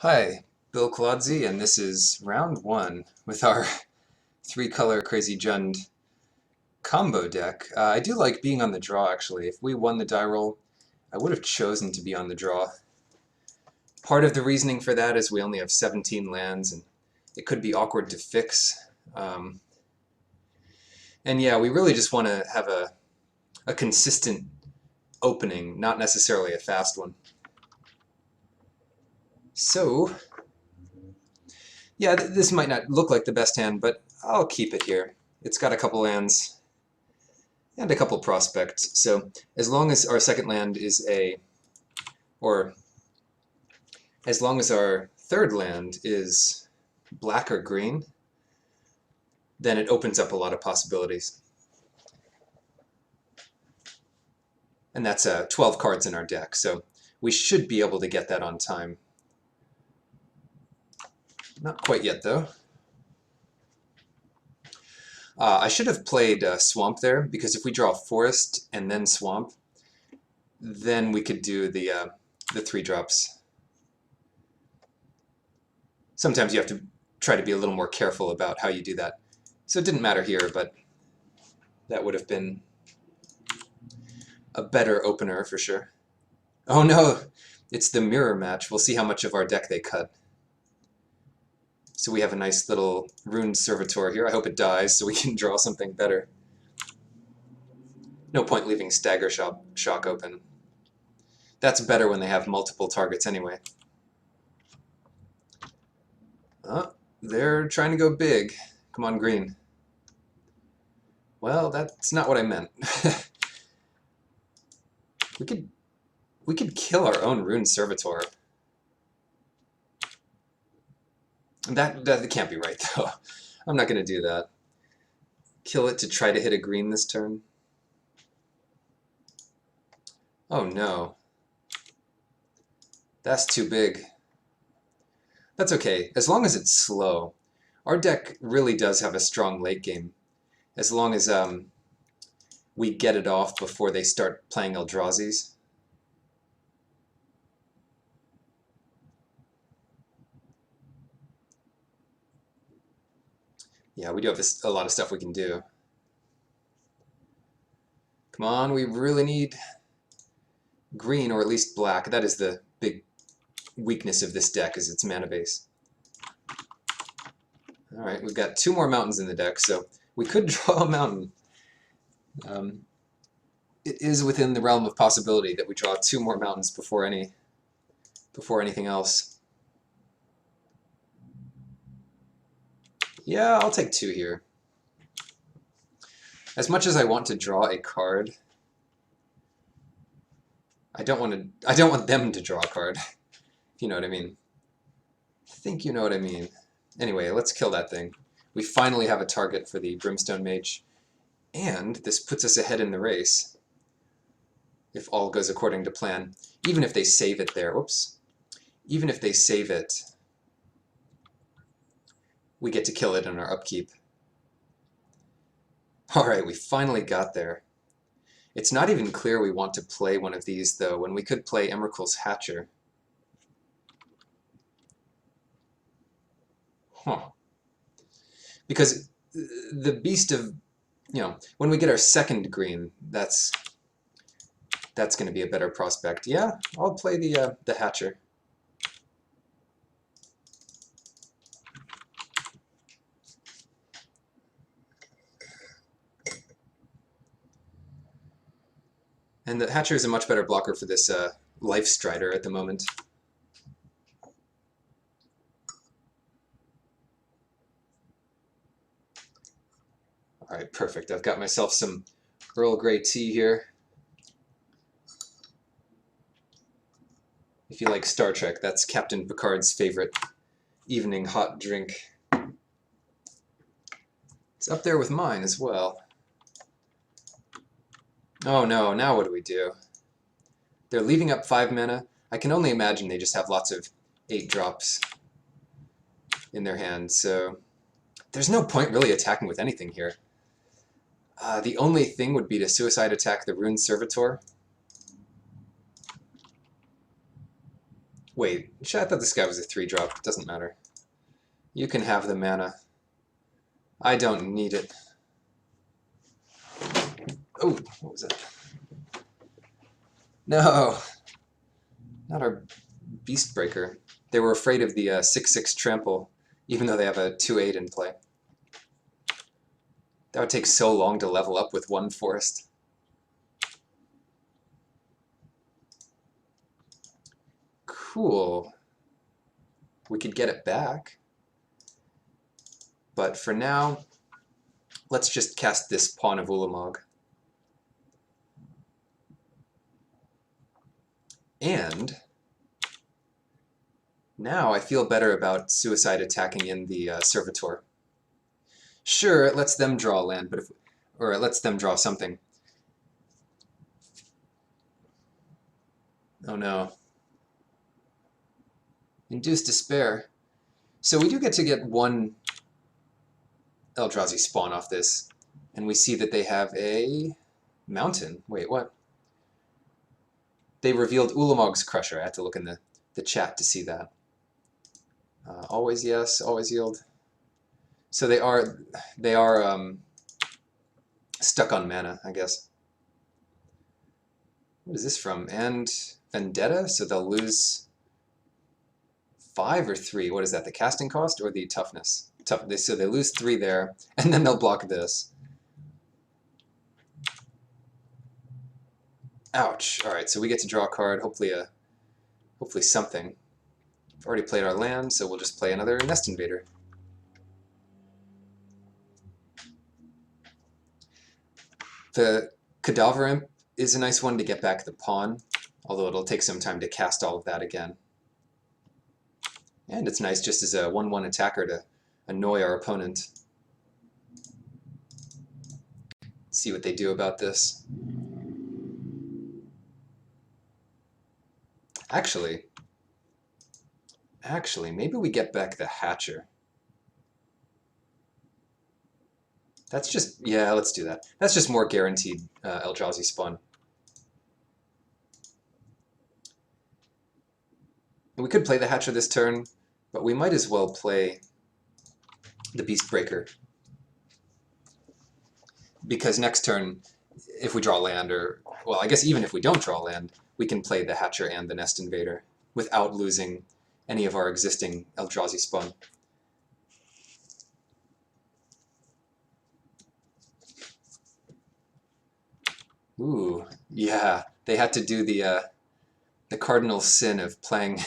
Hi, Bill Colodzi, and this is round one with our three-color Crazy Jund combo deck. I do like being on the draw, actually. If we won the die roll, I would have chosen to be on the draw. Part of the reasoning for that is we only have 17 lands, and it could be awkward to fix. And yeah, we really just want to have a consistent opening, not necessarily a fast one. So, yeah, this might not look like the best hand, but I'll keep it here. It's got a couple lands and a couple prospects. So as long as our second land is or as long as our third land is black or green, then it opens up a lot of possibilities. And that's 12 cards in our deck, so we should be able to get that on time. Not quite yet, though. I should have played Swamp there, because if we draw Forest and then Swamp, then we could do the 3-drops. Sometimes you have to try to be a little more careful about how you do that. So it didn't matter here, but that would have been a better opener for sure. Oh no, it's the mirror match. We'll see how much of our deck they cut. So we have a nice little Runed Servitor here. I hope it dies so we can draw something better. No point leaving Stagger Shock open. That's better when they have multiple targets anyway. They're trying to go big. Come on, green. Well, that's not what I meant. we could kill our own Runed Servitor. That can't be right, though. I'm not going to do that. Kill it to try to hit a green this turn. Oh no. That's too big. That's okay, as long as it's slow. Our deck really does have a strong late game. As long as we get it off before they start playing Eldrazi's. Yeah, we do have a lot of stuff we can do. Come on, we really need green or at least black. That is the big weakness of this deck, is its mana base. Alright, we've got 2 more mountains in the deck, so we could draw a mountain. It is within the realm of possibility that we draw 2 more mountains before anything else. Yeah, I'll take 2 here. As much as I want to draw a card, I don't want them to draw a card. If you know what I mean. I think you know what I mean. Anyway, let's kill that thing. We finally have a target for the Brimstone Mage, and this puts us ahead in the race if all goes according to plan. Even if they save it there, whoops. Even if they save it, we get to kill it in our upkeep. Alright, we finally got there. It's not even clear we want to play one of these, though, when we could play Emrakul's Hatcher. Huh. Because the Beast of, when we get our second green, that's going to be a better prospect. Yeah, I'll play the Hatcher. And the Hatcher is a much better blocker for this Life Strider at the moment. Alright, perfect. I've got myself some Earl Grey tea here. If you like Star Trek, that's Captain Picard's favorite evening hot drink. It's up there with mine as well. Oh no, now what do we do? They're leaving up 5 mana. I can only imagine they just have lots of 8-drops in their hand, so there's no point really attacking with anything here. The only thing would be to suicide attack the Runed Servitor. Wait, I thought this guy was a 3-drop. Doesn't matter. You can have the mana. I don't need it. Oh, what was that? No! Not our Beast Breaker. They were afraid of the 6/6 trample, even though they have a 2/8 in play. That would take so long to level up with one forest. Cool. We could get it back. But for now, let's just cast this Pawn of Ulamog. And now I feel better about Suicide attacking in the Servitor. Sure, it lets them draw land, but or it lets them draw something. Oh no. Induced Despair. So we do get to get one Eldrazi spawn off this, and we see that they have a mountain. Wait, what? They revealed Ulamog's Crusher. I had to look in the chat to see that. Always yes, always yield. So they are stuck on mana, I guess. What is this from? And Vendetta, so they'll lose 5 or 3. What is that, the casting cost or the toughness? So they lose 3 there, and then they'll block this. Ouch. Alright, so we get to draw a card, hopefully something. We've already played our land, so we'll just play another Nest Invader. The Cadaver Imp is a nice one to get back the pawn, although it'll take some time to cast all of that again. And it's nice just as a 1/1 attacker to annoy our opponent. See what they do about this. Actually, maybe we get back the Hatcher. That's just, yeah, let's do that. That's just more guaranteed Eldrazi spawn. And we could play the Hatcher this turn, but we might as well play the Beast Breaker. Because next turn, if we draw land, or, well, I guess even if we don't draw land, we can play the Hatcher and the Nest Invader without losing any of our existing Eldrazi spawn. Ooh, yeah, they had to do the cardinal sin of playing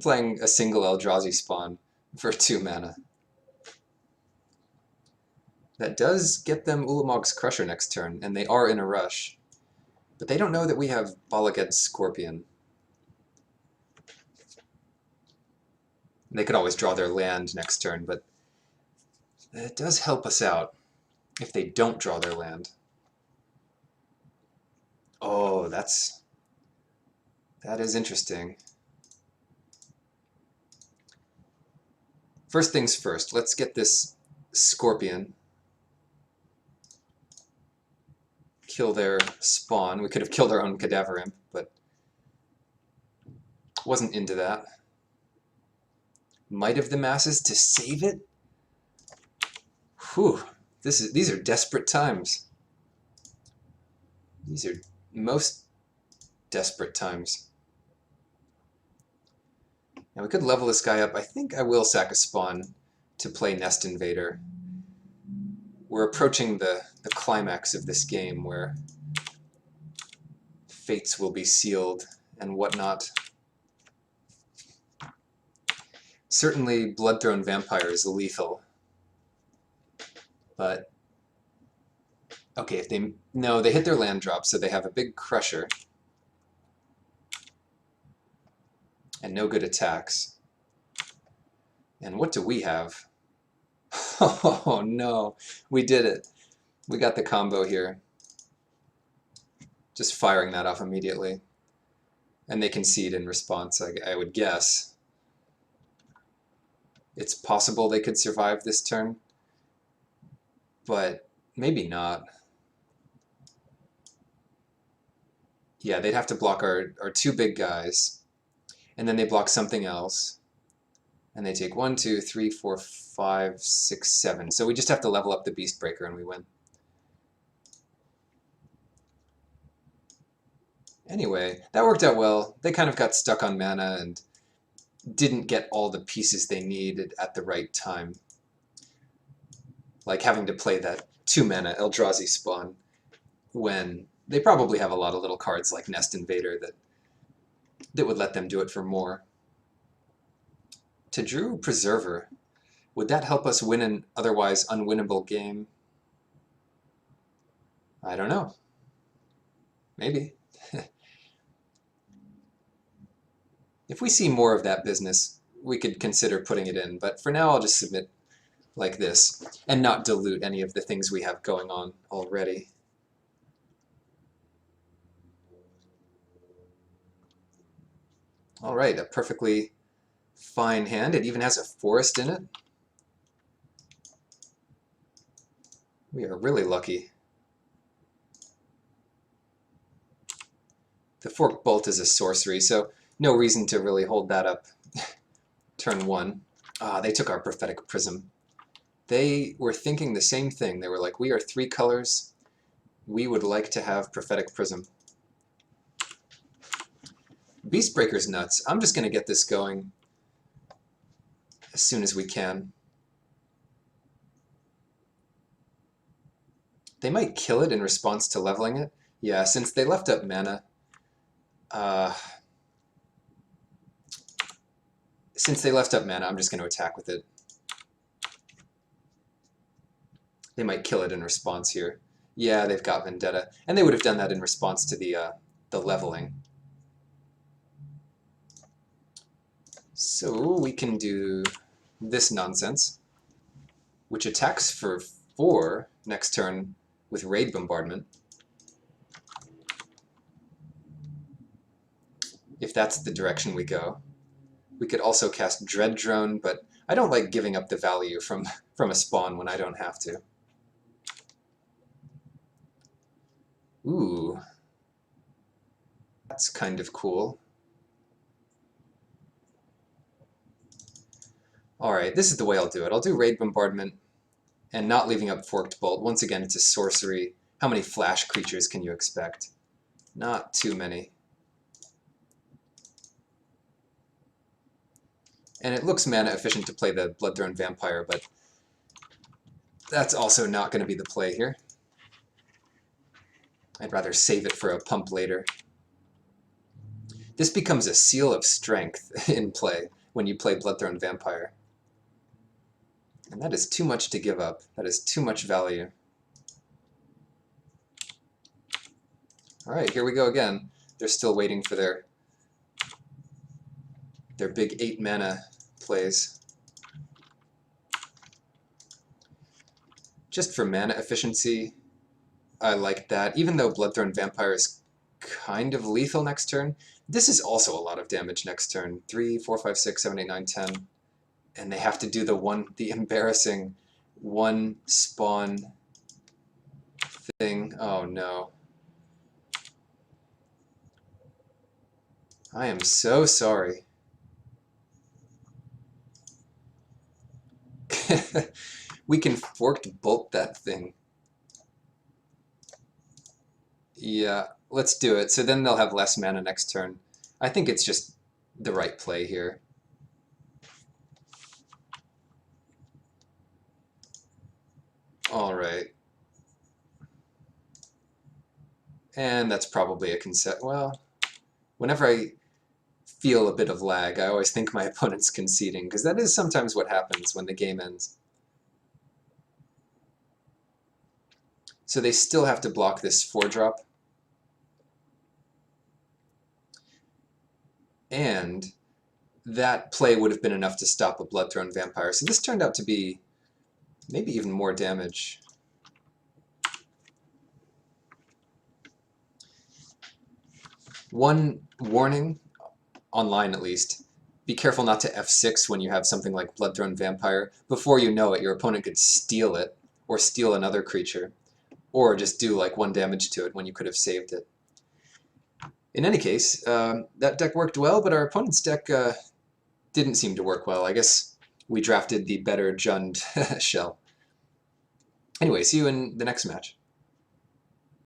playing a single Eldrazi spawn for 2 mana. That does get them Ulamog's Crusher next turn, and they are in a rush. But they don't know that we have Balaged's Scorpion. They could always draw their land next turn, but it does help us out if they don't draw their land. Oh, that is interesting. First things first, let's get this Scorpion. Kill their spawn. We could have killed our own Cadaver Imp, but wasn't into that. Might of the Masses to save it? Whew, these are desperate times. These are most desperate times. Now we could level this guy up. I think I will sack a spawn to play Nest Invader. We're approaching the climax of this game where fates will be sealed and whatnot. Certainly Bloodthrone Vampire is lethal. But okay, if they hit their land drop, so they have a big Crusher and no good attacks. And what do we have? Oh no, we did it. We got the combo here. Just firing that off immediately. And they concede in response, I would guess. It's possible they could survive this turn, but maybe not. Yeah, they'd have to block our 2 big guys. and then they block something else, and they take 1, 2, 3, 4, 5, 6, 7. So we just have to level up the Beast Breaker and we win. Anyway, that worked out well. They kind of got stuck on mana and didn't get all the pieces they needed at the right time. Like having to play that 2-mana Eldrazi spawn when they probably have a lot of little cards like Nest Invader that would let them do it for more. To Drew Preserver, would that help us win an otherwise unwinnable game? I don't know. Maybe. If we see more of that business, we could consider putting it in, but for now I'll just submit like this and not dilute any of the things we have going on already. All right, a perfectly fine hand. It even has a forest in it. We are really lucky. The Forked Bolt is a sorcery, so no reason to really hold that up turn 1. They took our Prophetic Prism. They were thinking the same thing. They were like, we are 3 colors. We would like to have Prophetic Prism. Beastbreaker's nuts. I'm just going to get this going as soon as we can. They might kill it in response to leveling it. Yeah, since they left up mana, I'm just going to attack with it. They might kill it in response here. Yeah, they've got Vendetta. And they would have done that in response to the leveling. So we can do this nonsense, which attacks for 4 next turn with Raid Bombardment. If that's the direction we go. We could also cast Dread Drone, but I don't like giving up the value from a spawn when I don't have to. Ooh. That's kind of cool. Alright, this is the way I'll do it. I'll do Raid Bombardment and not leaving up Forked Bolt. Once again, it's a sorcery. How many flash creatures can you expect? Not too many. And it looks mana efficient to play the Bloodthrone Vampire, but that's also not going to be the play here. I'd rather save it for a pump later. This becomes a seal of strength in play when you play Bloodthrone Vampire. And that is too much to give up. That is too much value. Alright, here we go again. They're still waiting for their big 8 mana plays. Just for mana efficiency, I like that. Even though Bloodthrone Vampire is kind of lethal next turn, this is also a lot of damage next turn. 3, 4, 5, 6, 7, 8, 9, 10. And they have to do the embarrassing 1 spawn thing. Oh no. I am so sorry. We can Forked Bolt that thing. Yeah, let's do it. So then they'll have less mana next turn. I think it's just the right play here. Alright. And that's probably a concede. Well, whenever I feel a bit of lag, I always think my opponent's conceding, because that is sometimes what happens when the game ends. So they still have to block this 4-drop. And that play would have been enough to stop a Bloodthrone Vampire. So this turned out to be maybe even more damage. One warning, online at least, be careful not to F6 when you have something like Bloodthrone Vampire. Before you know it, your opponent could steal it, or steal another creature, or just do like 1 damage to it when you could have saved it. In any case, that deck worked well, but our opponent's deck didn't seem to work well. I guess we drafted the better Jund shell. Anyway, see you in the next match.